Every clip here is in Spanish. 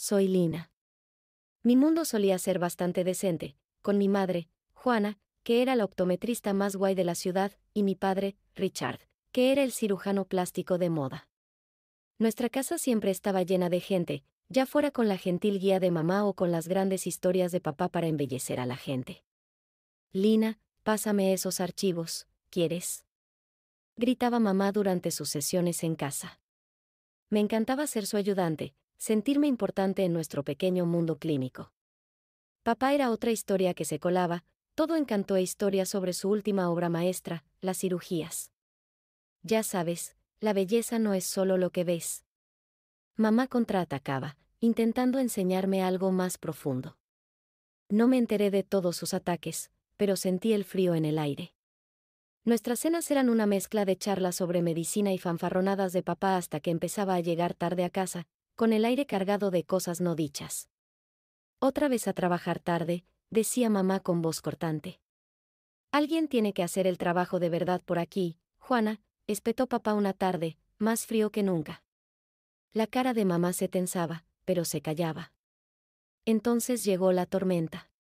soy Lina. Mi mundo solía ser bastante decente, con mi madre, Juana, que era la optometrista más guay de la ciudad, y mi padre, Richard, que era el cirujano plástico de moda. Nuestra casa siempre estaba llena de gente, ya fuera con la gentil guía de mamá o con las grandes historias de papá para embellecer a la gente. Lina, pásame esos archivos, ¿quieres? Gritaba mamá durante sus sesiones en casa. Me encantaba ser su ayudante, sentirme importante en nuestro pequeño mundo clínico. Papá era otra historia que se colaba, todo encanto e historia sobre su última obra maestra, las cirugías. Ya sabes, la belleza no es solo lo que ves. Mamá contraatacaba, intentando enseñarme algo más profundo. No me enteré de todos sus ataques, pero sentí el frío en el aire. Nuestras cenas eran una mezcla de charlas sobre medicina y fanfarronadas de papá hasta que empezaba a llegar tarde a casa, con el aire cargado de cosas no dichas. Otra vez a trabajar tarde, decía mamá con voz cortante. Alguien tiene que hacer el trabajo de verdad por aquí, Juana, espetó papá una tarde, más frío que nunca. La cara de mamá se tensaba, pero se callaba. Entonces llegó la tormenta.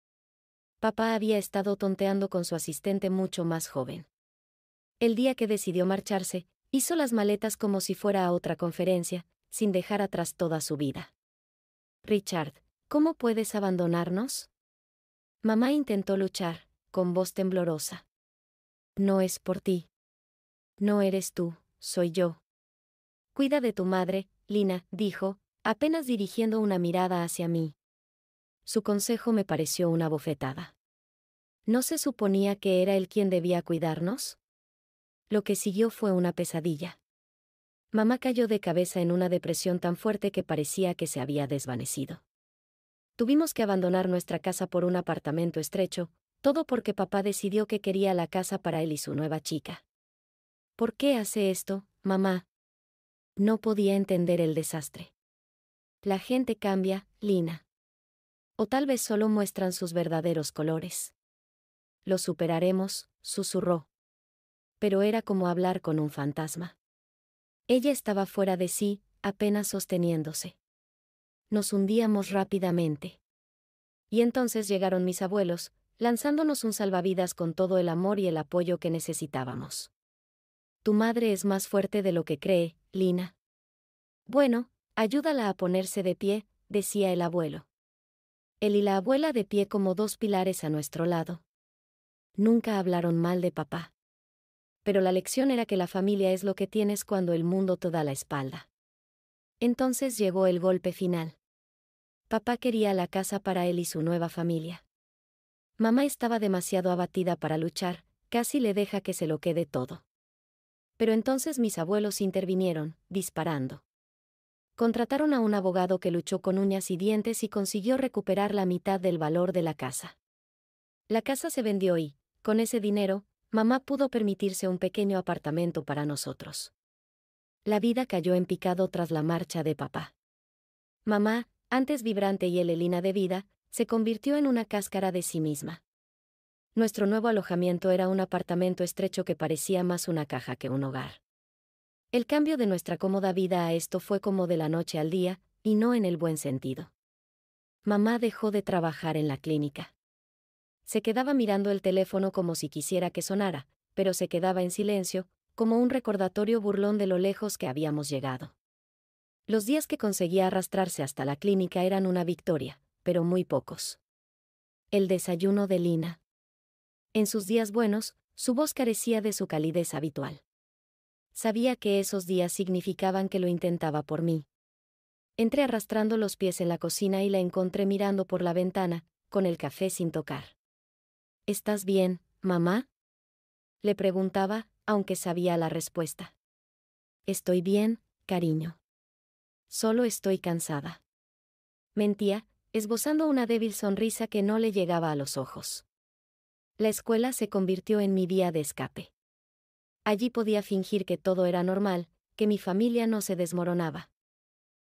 Papá había estado tonteando con su asistente mucho más joven. El día que decidió marcharse, hizo las maletas como si fuera a otra conferencia, sin dejar atrás toda su vida. Richard, ¿cómo puedes abandonarnos? Mamá intentó luchar, con voz temblorosa. No es por ti. No eres tú, soy yo. Cuida de tu madre, Lina, dijo, apenas dirigiendo una mirada hacia mí. Su consejo me pareció una bofetada. ¿No se suponía que era él quien debía cuidarnos? Lo que siguió fue una pesadilla. Mamá cayó de cabeza en una depresión tan fuerte que parecía que se había desvanecido. Tuvimos que abandonar nuestra casa por un apartamento estrecho, todo porque papá decidió que quería la casa para él y su nueva chica. ¿Por qué hace esto, mamá? No podía entender el desastre. La gente cambia, Lina. O tal vez solo muestran sus verdaderos colores. Lo superaremos, susurró. Pero era como hablar con un fantasma. Ella estaba fuera de sí, apenas sosteniéndose. Nos hundíamos rápidamente. Y entonces llegaron mis abuelos, lanzándonos un salvavidas con todo el amor y el apoyo que necesitábamos. Tu madre es más fuerte de lo que cree, Lina. Bueno, ayúdala a ponerse de pie, decía el abuelo. Él y la abuela de pie como dos pilares a nuestro lado. Nunca hablaron mal de papá. Pero la lección era que la familia es lo que tienes cuando el mundo te da la espalda. Entonces llegó el golpe final. Papá quería la casa para él y su nueva familia. Mamá estaba demasiado abatida para luchar, casi le deja que se lo quede todo. Pero entonces mis abuelos intervinieron, disparando. Contrataron a un abogado que luchó con uñas y dientes y consiguió recuperar la mitad del valor de la casa. La casa se vendió y, con ese dinero, mamá pudo permitirse un pequeño apartamento para nosotros. La vida cayó en picado tras la marcha de papá. Mamá, antes vibrante y helelina de vida, se convirtió en una cáscara de sí misma. Nuestro nuevo alojamiento era un apartamento estrecho que parecía más una caja que un hogar. El cambio de nuestra cómoda vida a esto fue como de la noche al día, y no en el buen sentido. Mamá dejó de trabajar en la clínica. Se quedaba mirando el teléfono como si quisiera que sonara, pero se quedaba en silencio, como un recordatorio burlón de lo lejos que habíamos llegado. Los días que conseguía arrastrarse hasta la clínica eran una victoria, pero muy pocos. El desayuno de Lina. En sus días buenos, su voz carecía de su calidez habitual. Sabía que esos días significaban que lo intentaba por mí. Entré arrastrando los pies en la cocina y la encontré mirando por la ventana, con el café sin tocar. ¿Estás bien, mamá? Le preguntaba, aunque sabía la respuesta. Estoy bien, cariño. Solo estoy cansada. Mentía, esbozando una débil sonrisa que no le llegaba a los ojos. La escuela se convirtió en mi vía de escape. Allí podía fingir que todo era normal, que mi familia no se desmoronaba.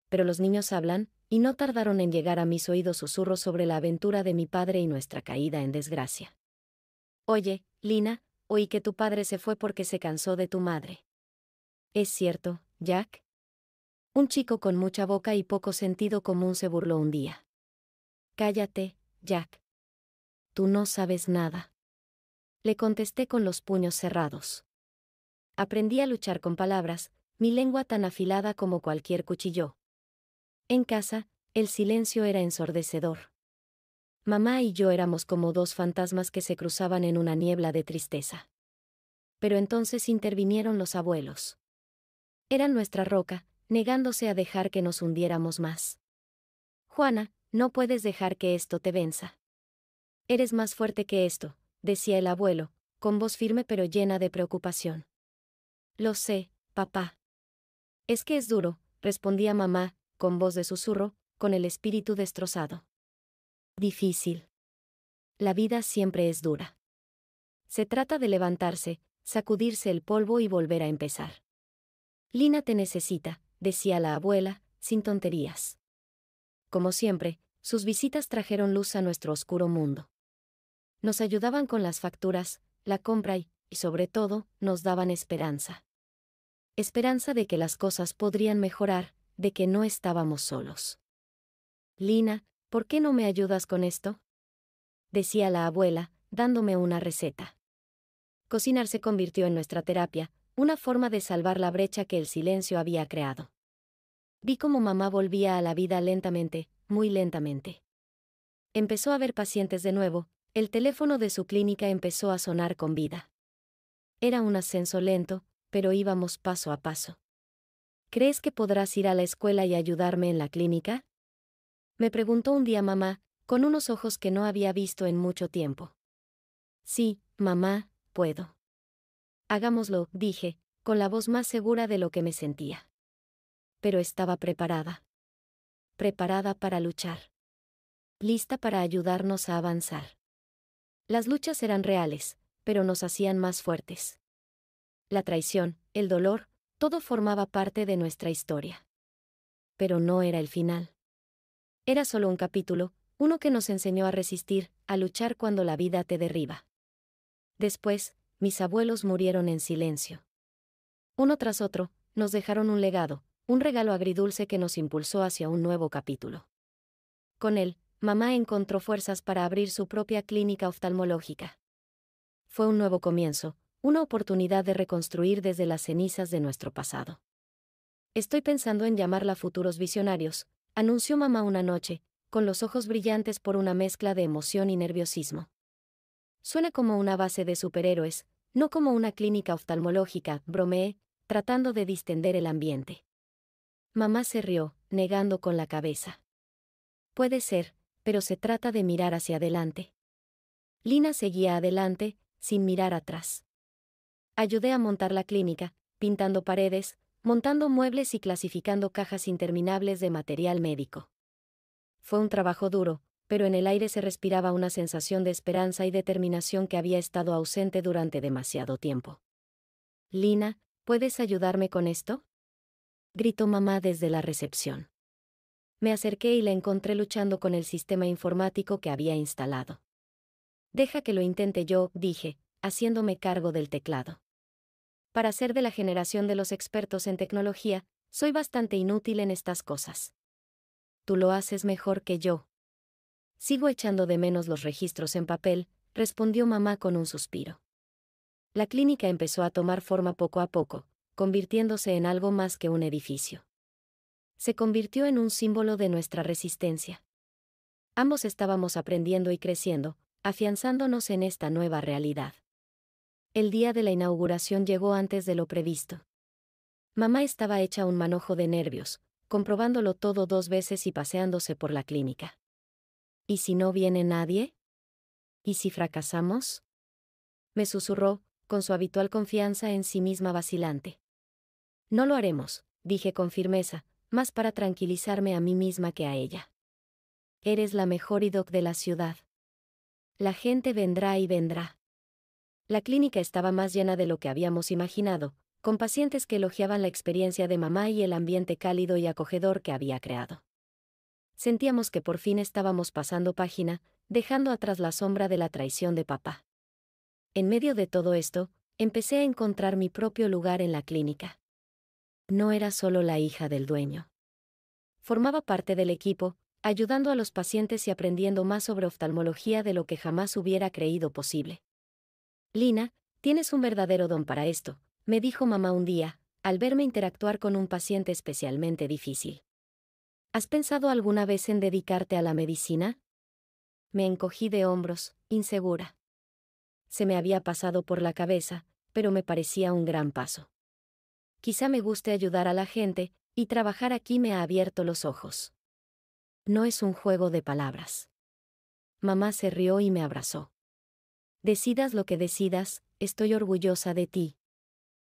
Pero los niños hablan, y no tardaron en llegar a mis oídos susurros sobre la aventura de mi padre y nuestra caída en desgracia. Oye, Lina, oí que tu padre se fue porque se cansó de tu madre. ¿Es cierto, Jack? Un chico con mucha boca y poco sentido común se burló un día. Cállate, Jack. Tú no sabes nada. Le contesté con los puños cerrados. Aprendí a luchar con palabras, mi lengua tan afilada como cualquier cuchillo. En casa, el silencio era ensordecedor. Mamá y yo éramos como dos fantasmas que se cruzaban en una niebla de tristeza. Pero entonces intervinieron los abuelos. Eran nuestra roca, negándose a dejar que nos hundiéramos más. Juana, no puedes dejar que esto te venza. Eres más fuerte que esto, decía el abuelo, con voz firme pero llena de preocupación. Lo sé, papá. Es que es duro, respondía mamá, con voz de susurro, con el espíritu destrozado. Difícil. La vida siempre es dura. Se trata de levantarse, sacudirse el polvo y volver a empezar. Lina te necesita, decía la abuela, sin tonterías. Como siempre, sus visitas trajeron luz a nuestro oscuro mundo. Nos ayudaban con las facturas, la compra y, sobre todo, nos daban esperanza. Esperanza de que las cosas podrían mejorar, de que no estábamos solos. Lina, ¿por qué no me ayudas con esto?, decía la abuela, dándome una receta. Cocinar se convirtió en nuestra terapia, una forma de salvar la brecha que el silencio había creado. Vi cómo mamá volvía a la vida lentamente, muy lentamente. Empezó a ver pacientes de nuevo, el teléfono de su clínica empezó a sonar con vida. Era un ascenso lento, pero íbamos paso a paso. ¿Crees que podrás ir a la escuela y ayudarme en la clínica?, me preguntó un día mamá, con unos ojos que no había visto en mucho tiempo. Sí, mamá, puedo. Hagámoslo, dije, con la voz más segura de lo que me sentía. Pero estaba preparada. Preparada para luchar. Lista para ayudarnos a avanzar. Las luchas eran reales, pero nos hacían más fuertes. La traición, el dolor, todo formaba parte de nuestra historia. Pero no era el final. Era solo un capítulo, uno que nos enseñó a resistir, a luchar cuando la vida te derriba. Después, mis abuelos murieron en silencio. Uno tras otro, nos dejaron un legado, un regalo agridulce que nos impulsó hacia un nuevo capítulo. Con él, mamá encontró fuerzas para abrir su propia clínica oftalmológica. Fue un nuevo comienzo, una oportunidad de reconstruir desde las cenizas de nuestro pasado. Estoy pensando en llamarla Futuros Visionarios, anunció mamá una noche, con los ojos brillantes por una mezcla de emoción y nerviosismo. Suena como una base de superhéroes, no como una clínica oftalmológica, bromeé, tratando de distender el ambiente. Mamá se rió, negando con la cabeza. Puede ser, pero se trata de mirar hacia adelante. Lina seguía adelante, sin mirar atrás. Ayudé a montar la clínica, pintando paredes, montando muebles y clasificando cajas interminables de material médico. Fue un trabajo duro, pero en el aire se respiraba una sensación de esperanza y determinación que había estado ausente durante demasiado tiempo. Lina, ¿puedes ayudarme con esto?, gritó mamá desde la recepción. Me acerqué y la encontré luchando con el sistema informático que había instalado. Deja que lo intente yo, dije, haciéndome cargo del teclado. Para ser de la generación de los expertos en tecnología, soy bastante inútil en estas cosas. Tú lo haces mejor que yo. Sigo echando de menos los registros en papel, respondió mamá con un suspiro. La clínica empezó a tomar forma poco a poco, convirtiéndose en algo más que un edificio. Se convirtió en un símbolo de nuestra resistencia. Ambos estábamos aprendiendo y creciendo, afianzándonos en esta nueva realidad. El día de la inauguración llegó antes de lo previsto. Mamá estaba hecha un manojo de nervios, comprobándolo todo 2 veces y paseándose por la clínica. ¿Y si no viene nadie? ¿Y si fracasamos?, me susurró, con su habitual confianza en sí misma vacilante. No lo haremos, dije con firmeza, más para tranquilizarme a mí misma que a ella. Eres la mejor IDOC de la ciudad. La gente vendrá y vendrá. La clínica estaba más llena de lo que habíamos imaginado, con pacientes que elogiaban la experiencia de mamá y el ambiente cálido y acogedor que había creado. Sentíamos que por fin estábamos pasando página, dejando atrás la sombra de la traición de papá. En medio de todo esto, empecé a encontrar mi propio lugar en la clínica. No era solo la hija del dueño. Formaba parte del equipo, ayudando a los pacientes y aprendiendo más sobre oftalmología de lo que jamás hubiera creído posible. Lina, tienes un verdadero don para esto, me dijo mamá un día, al verme interactuar con un paciente especialmente difícil. ¿Has pensado alguna vez en dedicarte a la medicina? Me encogí de hombros, insegura. Se me había pasado por la cabeza, pero me parecía un gran paso. Quizá me guste ayudar a la gente, y trabajar aquí me ha abierto los ojos. No es un juego de palabras. Mamá se rió y me abrazó. Decidas lo que decidas, estoy orgullosa de ti.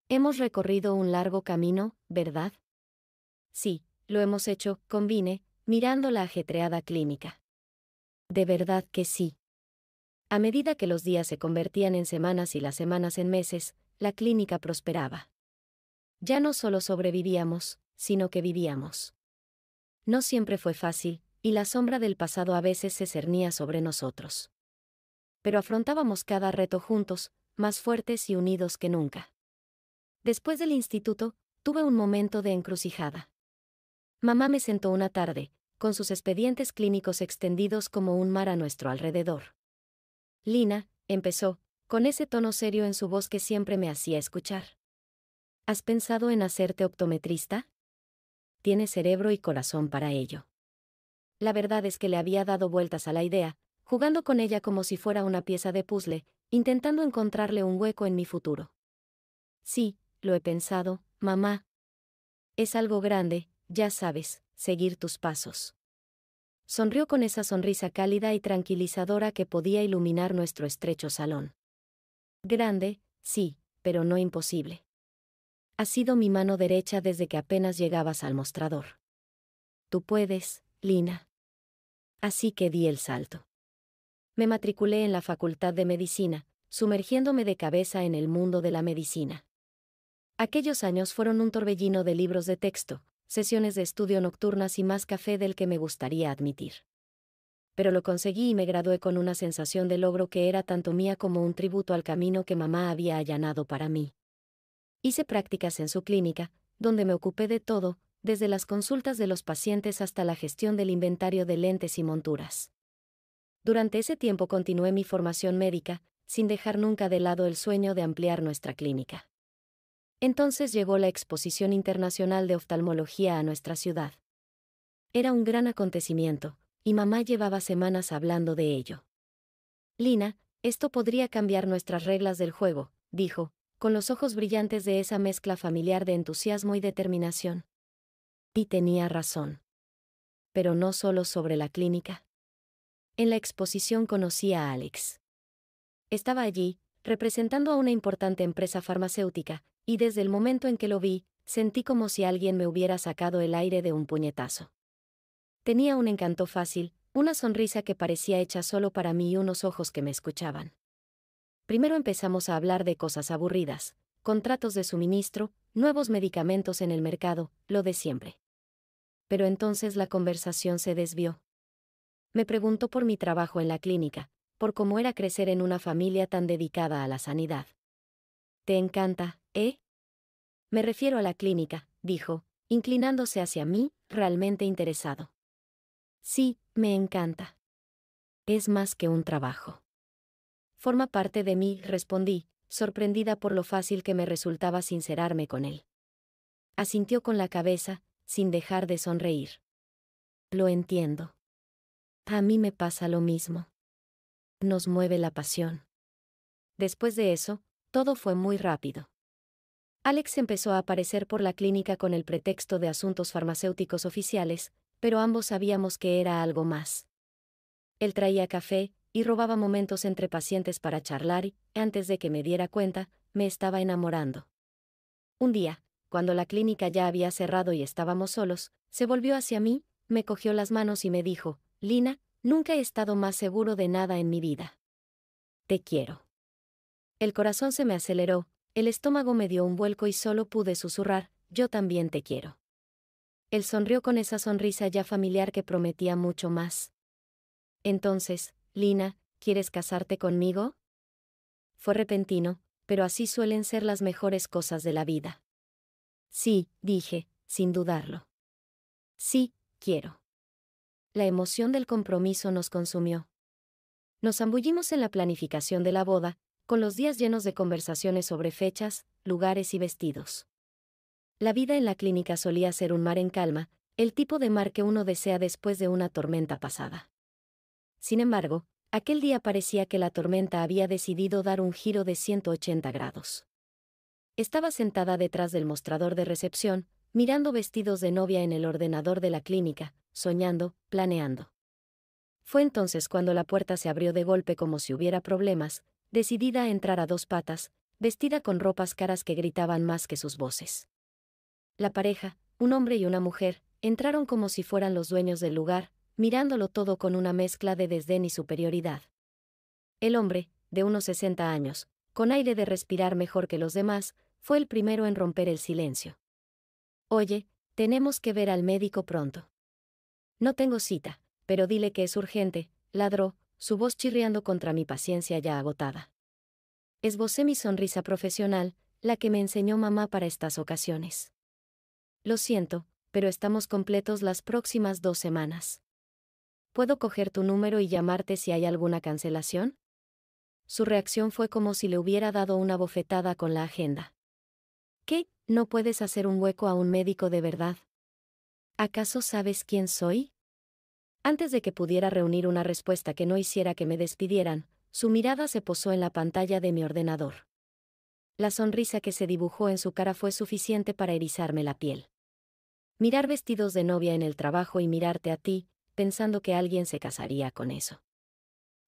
Hemos recorrido un largo camino, ¿verdad? Sí, lo hemos hecho, convine, mirando la ajetreada clínica. De verdad que sí. A medida que los días se convertían en semanas y las semanas en meses, la clínica prosperaba. Ya no solo sobrevivíamos, sino que vivíamos. No siempre fue fácil, y la sombra del pasado a veces se cernía sobre nosotros. Pero afrontábamos cada reto juntos, más fuertes y unidos que nunca. Después del instituto, tuve un momento de encrucijada. Mamá me sentó una tarde, con sus expedientes clínicos extendidos como un mar a nuestro alrededor. Lina, empezó, con ese tono serio en su voz que siempre me hacía escuchar. ¿Has pensado en hacerte optometrista? Tienes cerebro y corazón para ello. La verdad es que le había dado vueltas a la idea, jugando con ella como si fuera una pieza de puzzle, intentando encontrarle un hueco en mi futuro. Sí, lo he pensado, mamá. Es algo grande, ya sabes, seguir tus pasos. Sonrió con esa sonrisa cálida y tranquilizadora que podía iluminar nuestro estrecho salón. Grande, sí, pero no imposible. Has sido mi mano derecha desde que apenas llegabas al mostrador. Tú puedes, Lina. Así que di el salto. Me matriculé en la Facultad de Medicina, sumergiéndome de cabeza en el mundo de la medicina. Aquellos años fueron un torbellino de libros de texto, sesiones de estudio nocturnas y más café del que me gustaría admitir. Pero lo conseguí y me gradué con una sensación de logro que era tanto mía como un tributo al camino que mamá había allanado para mí. Hice prácticas en su clínica, donde me ocupé de todo, desde las consultas de los pacientes hasta la gestión del inventario de lentes y monturas. Durante ese tiempo continué mi formación médica, sin dejar nunca de lado el sueño de ampliar nuestra clínica. Entonces llegó la Exposición Internacional de Oftalmología a nuestra ciudad. Era un gran acontecimiento, y mamá llevaba semanas hablando de ello. Lina, esto podría cambiar nuestras reglas del juego, dijo, con los ojos brillantes de esa mezcla familiar de entusiasmo y determinación. Y tenía razón. Pero no solo sobre la clínica. En la exposición conocí a Alex. Estaba allí, representando a una importante empresa farmacéutica, y desde el momento en que lo vi, sentí como si alguien me hubiera sacado el aire de un puñetazo. Tenía un encanto fácil, una sonrisa que parecía hecha solo para mí y unos ojos que me escuchaban. Primero empezamos a hablar de cosas aburridas, contratos de suministro, nuevos medicamentos en el mercado, lo de siempre. Pero entonces la conversación se desvió. Me preguntó por mi trabajo en la clínica, por cómo era crecer en una familia tan dedicada a la sanidad. ¿Te encanta, eh? Me refiero a la clínica, dijo, inclinándose hacia mí, realmente interesado. Sí, me encanta. Es más que un trabajo. Forma parte de mí, respondí, sorprendida por lo fácil que me resultaba sincerarme con él. Asintió con la cabeza, sin dejar de sonreír. Lo entiendo. A mí me pasa lo mismo. Nos mueve la pasión. Después de eso, todo fue muy rápido. Alex empezó a aparecer por la clínica con el pretexto de asuntos farmacéuticos oficiales, pero ambos sabíamos que era algo más. Él traía café, y robaba momentos entre pacientes para charlar y, antes de que me diera cuenta, me estaba enamorando. Un día, cuando la clínica ya había cerrado y estábamos solos, se volvió hacia mí, me cogió las manos y me dijo, Lina, nunca he estado más seguro de nada en mi vida. Te quiero. El corazón se me aceleró, el estómago me dio un vuelco y solo pude susurrar, yo también te quiero. Él sonrió con esa sonrisa ya familiar que prometía mucho más. Entonces, Lina, ¿quieres casarte conmigo? Fue repentino, pero así suelen ser las mejores cosas de la vida. Sí, dije, sin dudarlo. Sí, quiero. La emoción del compromiso nos consumió. Nos zambullimos en la planificación de la boda, con los días llenos de conversaciones sobre fechas, lugares y vestidos. La vida en la clínica solía ser un mar en calma, el tipo de mar que uno desea después de una tormenta pasada. Sin embargo, aquel día parecía que la tormenta había decidido dar un giro de 180 grados. Estaba sentada detrás del mostrador de recepción, mirando vestidos de novia en el ordenador de la clínica, soñando, planeando. Fue entonces cuando la puerta se abrió de golpe como si hubiera problemas, decidida a entrar a dos patas, vestida con ropas caras que gritaban más que sus voces. La pareja, un hombre y una mujer, entraron como si fueran los dueños del lugar, mirándolo todo con una mezcla de desdén y superioridad. El hombre, de unos 60 años, con aire de respirar mejor que los demás, fue el primero en romper el silencio. «Oye, tenemos que ver al médico pronto». «No tengo cita, pero dile que es urgente», ladró, su voz chirriando contra mi paciencia ya agotada. Esbocé mi sonrisa profesional, la que me enseñó mamá para estas ocasiones. «Lo siento, pero estamos completos las próximas 2 semanas. ¿Puedo coger tu número y llamarte si hay alguna cancelación?» Su reacción fue como si le hubiera dado una bofetada con la agenda. «¿Qué? ¿No puedes hacer un hueco a un médico de verdad? ¿Acaso sabes quién soy?» Antes de que pudiera reunir una respuesta que no hiciera que me despidieran, su mirada se posó en la pantalla de mi ordenador. La sonrisa que se dibujó en su cara fue suficiente para erizarme la piel. Mirar vestidos de novia en el trabajo y mirarte a ti, pensando que alguien se casaría con eso.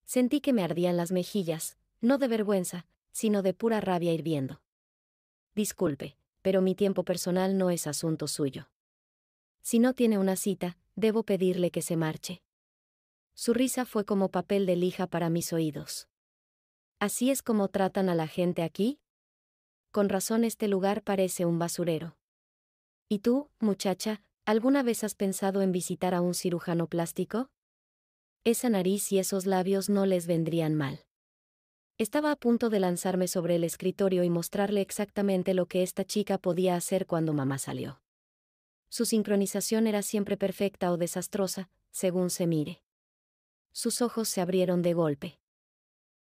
Sentí que me ardían las mejillas, no de vergüenza, sino de pura rabia hirviendo. «Disculpe, pero mi tiempo personal no es asunto suyo. Si no tiene una cita, debo pedirle que se marche». Su risa fue como papel de lija para mis oídos. «¿Así es como tratan a la gente aquí? Con razón este lugar parece un basurero. ¿Y tú, muchacha, alguna vez has pensado en visitar a un cirujano plástico? Esa nariz y esos labios no les vendrían mal». Estaba a punto de lanzarme sobre el escritorio y mostrarle exactamente lo que esta chica podía hacer cuando mamá salió. Su sincronización era siempre perfecta o desastrosa, según se mire. Sus ojos se abrieron de golpe.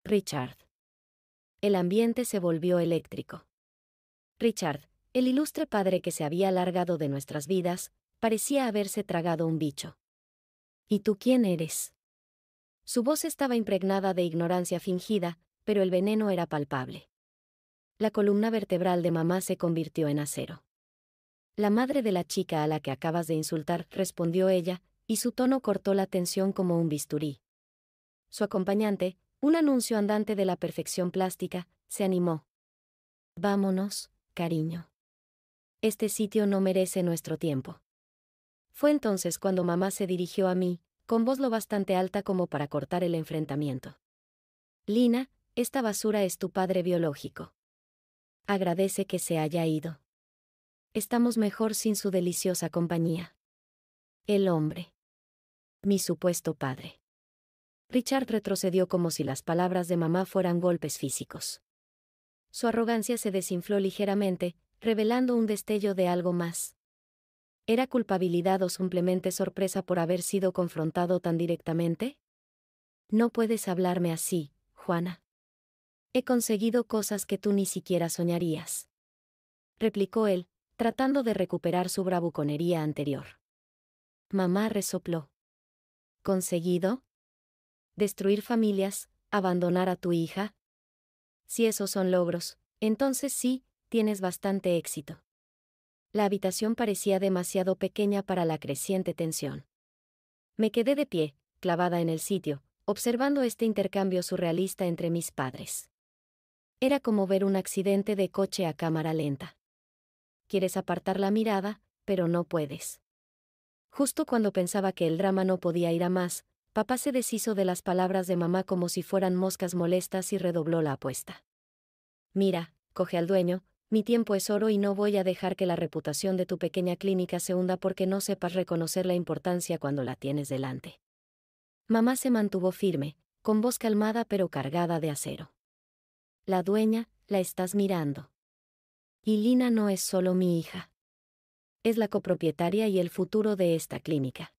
«Richard». El ambiente se volvió eléctrico. Richard, el ilustre padre que se había largado de nuestras vidas, parecía haberse tragado un bicho. «¿Y tú quién eres?» Su voz estaba impregnada de ignorancia fingida, pero el veneno era palpable. La columna vertebral de mamá se convirtió en acero. «La madre de la chica a la que acabas de insultar», respondió ella, y su tono cortó la tensión como un bisturí. Su acompañante, un anuncio andante de la perfección plástica, se animó. «Vámonos, cariño. Este sitio no merece nuestro tiempo». Fue entonces cuando mamá se dirigió a mí, con voz lo bastante alta como para cortar el enfrentamiento. «Lina, esta basura es tu padre biológico. Agradece que se haya ido. Estamos mejor sin su deliciosa compañía. El hombre. Mi supuesto padre». Richard retrocedió como si las palabras de mamá fueran golpes físicos. Su arrogancia se desinfló ligeramente, revelando un destello de algo más. ¿Era culpabilidad o simplemente sorpresa por haber sido confrontado tan directamente? «No puedes hablarme así, Juana. He conseguido cosas que tú ni siquiera soñarías», replicó él, tratando de recuperar su bravuconería anterior. Mamá resopló. «¿Conseguido? ¿Destruir familias? ¿Abandonar a tu hija? Si esos son logros, entonces sí, tienes bastante éxito». La habitación parecía demasiado pequeña para la creciente tensión. Me quedé de pie, clavada en el sitio, observando este intercambio surrealista entre mis padres. Era como ver un accidente de coche a cámara lenta. Quieres apartar la mirada, pero no puedes. Justo cuando pensaba que el drama no podía ir a más, papá se deshizo de las palabras de mamá como si fueran moscas molestas y redobló la apuesta. «Mira, coge al dueño, mi tiempo es oro y no voy a dejar que la reputación de tu pequeña clínica se hunda porque no sepas reconocer la importancia cuando la tienes delante». Mamá se mantuvo firme, con voz calmada pero cargada de acero. «La dueña, la estás mirando. Y Lina no es solo mi hija. Es la copropietaria y el futuro de esta clínica.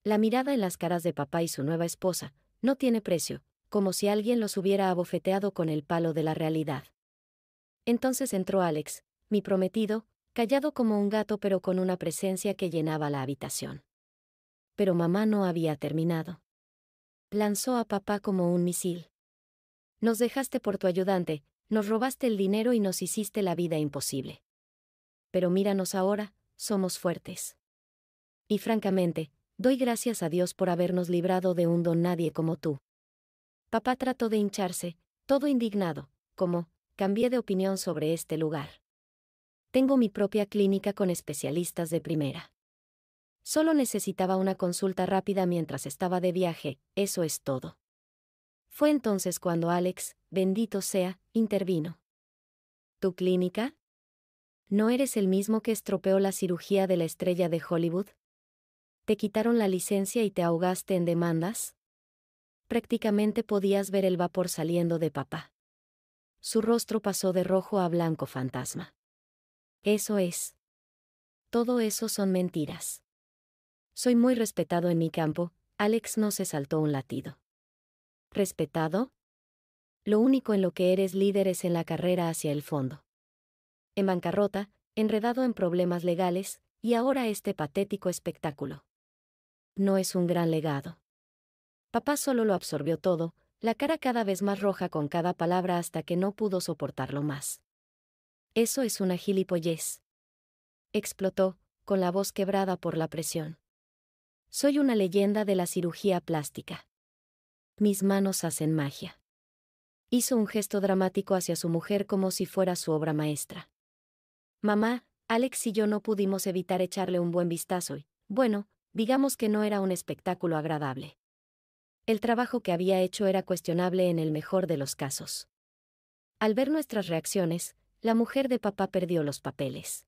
La mirada en las caras de papá y su nueva esposa no tiene precio, como si alguien los hubiera abofeteado con el palo de la realidad. Entonces entró Alex, mi prometido, callado como un gato pero con una presencia que llenaba la habitación. Pero mamá no había terminado. Lanzó a papá como un misil. Nos dejaste por tu ayudante, nos robaste el dinero y nos hiciste la vida imposible. Pero míranos ahora, somos fuertes. Y francamente, doy gracias a Dios por habernos librado de un don nadie como tú. Papá trató de hincharse, todo indignado, como, cambié de opinión sobre este lugar. Tengo mi propia clínica con especialistas de primera. Solo necesitaba una consulta rápida mientras estaba de viaje, eso es todo. Fue entonces cuando Alex, bendito sea, intervino. ¿Tu clínica? ¿No eres el mismo que estropeó la cirugía de la estrella de Hollywood? ¿Te quitaron la licencia y te ahogaste en demandas? Prácticamente podías ver el vapor saliendo de papá. Su rostro pasó de rojo a blanco fantasma. Eso es. Todo eso son mentiras. Soy muy respetado en mi campo, Alex no se saltó un latido. ¿Respetado? Lo único en lo que eres líder es en la carrera hacia el fondo. En bancarrota, enredado en problemas legales, y ahora este patético espectáculo. No es un gran legado. Papá solo lo absorbió todo, la cara cada vez más roja con cada palabra hasta que no pudo soportarlo más. Eso es una gilipollez. Explotó, con la voz quebrada por la presión. Soy una leyenda de la cirugía plástica. Mis manos hacen magia. Hizo un gesto dramático hacia su mujer como si fuera su obra maestra. Mamá, Alex y yo no pudimos evitar echarle un buen vistazo y, bueno, digamos que no era un espectáculo agradable. El trabajo que había hecho era cuestionable en el mejor de los casos. Al ver nuestras reacciones, la mujer de papá perdió los papeles.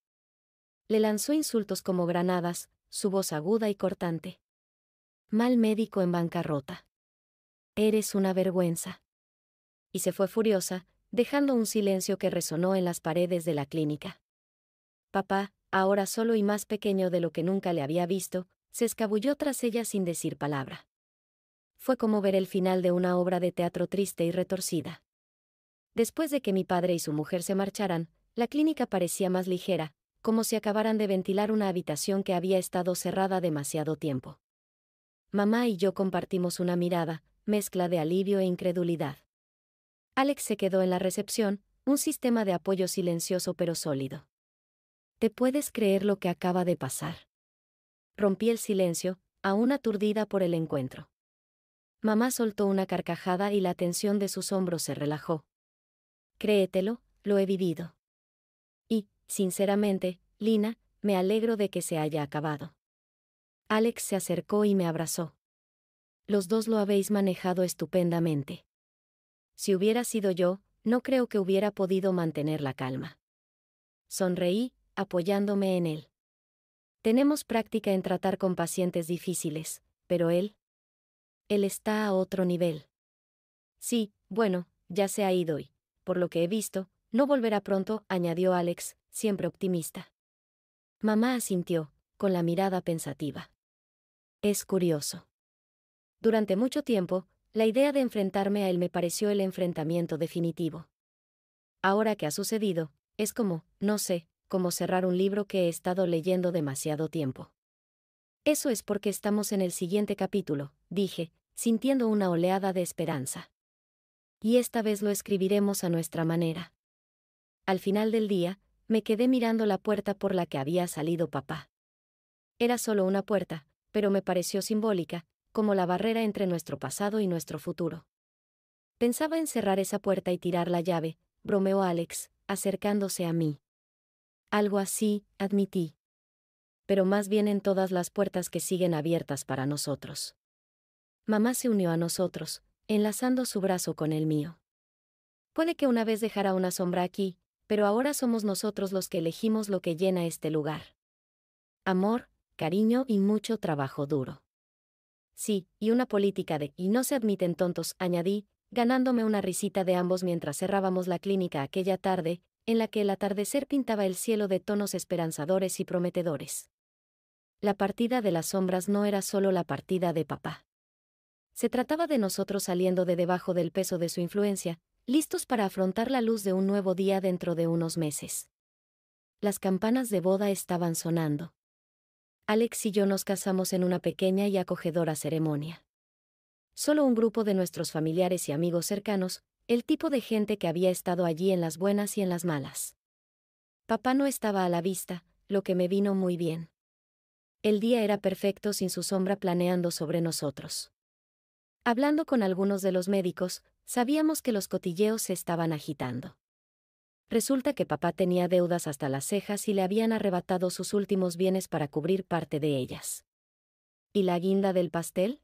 Le lanzó insultos como granadas, su voz aguda y cortante. Mal médico en bancarrota. Eres una vergüenza. Y se fue furiosa, dejando un silencio que resonó en las paredes de la clínica. Papá, ahora solo y más pequeño de lo que nunca le había visto, se escabulló tras ella sin decir palabra. Fue como ver el final de una obra de teatro triste y retorcida. Después de que mi padre y su mujer se marcharan, la clínica parecía más ligera, como si acabaran de ventilar una habitación que había estado cerrada demasiado tiempo. Mamá y yo compartimos una mirada, mezcla de alivio e incredulidad. Alex se quedó en la recepción, un sistema de apoyo silencioso pero sólido. ¿Te puedes creer lo que acaba de pasar? Rompí el silencio, aún aturdida por el encuentro. Mamá soltó una carcajada y la tensión de sus hombros se relajó. Créetelo, lo he vivido. Y, sinceramente, Lina, me alegro de que se haya acabado. Alex se acercó y me abrazó. Los dos lo habéis manejado estupendamente. Si hubiera sido yo, no creo que hubiera podido mantener la calma. Sonreí, apoyándome en él. Tenemos práctica en tratar con pacientes difíciles, pero él está a otro nivel. Sí, bueno, ya se ha ido y, por lo que he visto, no volverá pronto, añadió Alex, siempre optimista. Mamá asintió, con la mirada pensativa. Es curioso. Durante mucho tiempo, la idea de enfrentarme a él me pareció el enfrentamiento definitivo. Ahora que ha sucedido, es como, no sé, como cerrar un libro que he estado leyendo demasiado tiempo. Eso es porque estamos en el siguiente capítulo, dije, sintiendo una oleada de esperanza. Y esta vez lo escribiremos a nuestra manera. Al final del día, me quedé mirando la puerta por la que había salido papá. Era solo una puerta, pero me pareció simbólica, como la barrera entre nuestro pasado y nuestro futuro. Pensaba en cerrar esa puerta y tirar la llave, bromeó Alex, acercándose a mí. Algo así, admití. Pero más bien en todas las puertas que siguen abiertas para nosotros. Mamá se unió a nosotros, enlazando su brazo con el mío. Puede que una vez dejara una sombra aquí, pero ahora somos nosotros los que elegimos lo que llena este lugar. Amor, cariño y mucho trabajo duro. Sí, y una política de "y no se admiten tontos", añadí, ganándome una risita de ambos mientras cerrábamos la clínica aquella tarde, en la que el atardecer pintaba el cielo de tonos esperanzadores y prometedores. La partida de las sombras no era solo la partida de papá. Se trataba de nosotros saliendo de debajo del peso de su influencia, listos para afrontar la luz de un nuevo día dentro de unos meses. Las campanas de boda estaban sonando. Alex y yo nos casamos en una pequeña y acogedora ceremonia. Solo un grupo de nuestros familiares y amigos cercanos, el tipo de gente que había estado allí en las buenas y en las malas. Papá no estaba a la vista, lo que me vino muy bien. El día era perfecto sin su sombra planeando sobre nosotros. Hablando con algunos de los médicos, sabíamos que los cotilleos se estaban agitando. Resulta que papá tenía deudas hasta las cejas y le habían arrebatado sus últimos bienes para cubrir parte de ellas. ¿Y la guinda del pastel?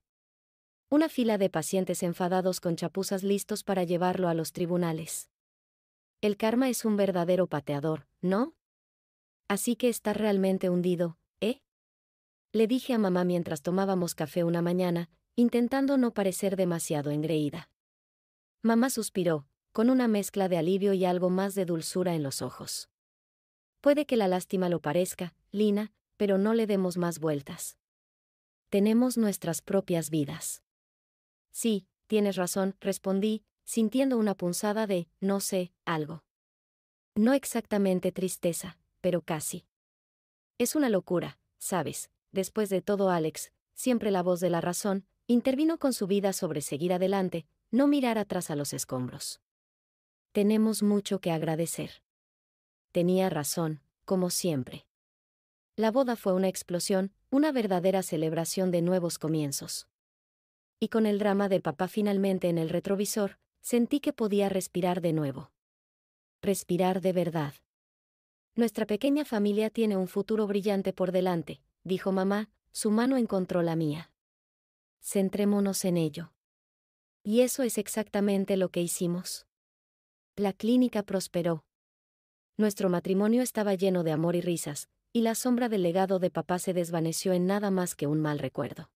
Una fila de pacientes enfadados con chapuzas listos para llevarlo a los tribunales. El karma es un verdadero pateador, ¿no? Así que está realmente hundido, ¿eh? Le dije a mamá mientras tomábamos café una mañana, intentando no parecer demasiado engreída. Mamá suspiró, con una mezcla de alivio y algo más de dulzura en los ojos. Puede que la lástima lo parezca, Lina, pero no le demos más vueltas. Tenemos nuestras propias vidas. Sí, tienes razón, respondí, sintiendo una punzada de, no sé, algo. No exactamente tristeza, pero casi. Es una locura, ¿sabes? Después de todo, Alex, siempre la voz de la razón, intervino con su vida sobre seguir adelante, no mirar atrás a los escombros. Tenemos mucho que agradecer. Tenía razón, como siempre. La boda fue una explosión, una verdadera celebración de nuevos comienzos. Y con el drama de papá finalmente en el retrovisor, sentí que podía respirar de nuevo. Respirar de verdad. Nuestra pequeña familia tiene un futuro brillante por delante, dijo mamá, su mano encontró la mía. Centrémonos en ello. Y eso es exactamente lo que hicimos. La clínica prosperó. Nuestro matrimonio estaba lleno de amor y risas, y la sombra del legado de papá se desvaneció en nada más que un mal recuerdo.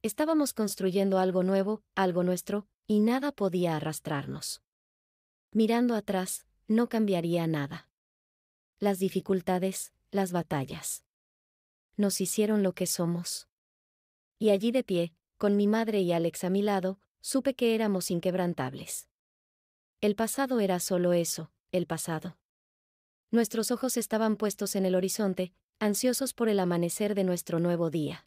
Estábamos construyendo algo nuevo, algo nuestro, y nada podía arrastrarnos. Mirando atrás, no cambiaría nada. Las dificultades, las batallas. Nos hicieron lo que somos. Y allí de pie, con mi madre y Alex a mi lado, supe que éramos inquebrantables. El pasado era solo eso, el pasado. Nuestros ojos estaban puestos en el horizonte, ansiosos por el amanecer de nuestro nuevo día.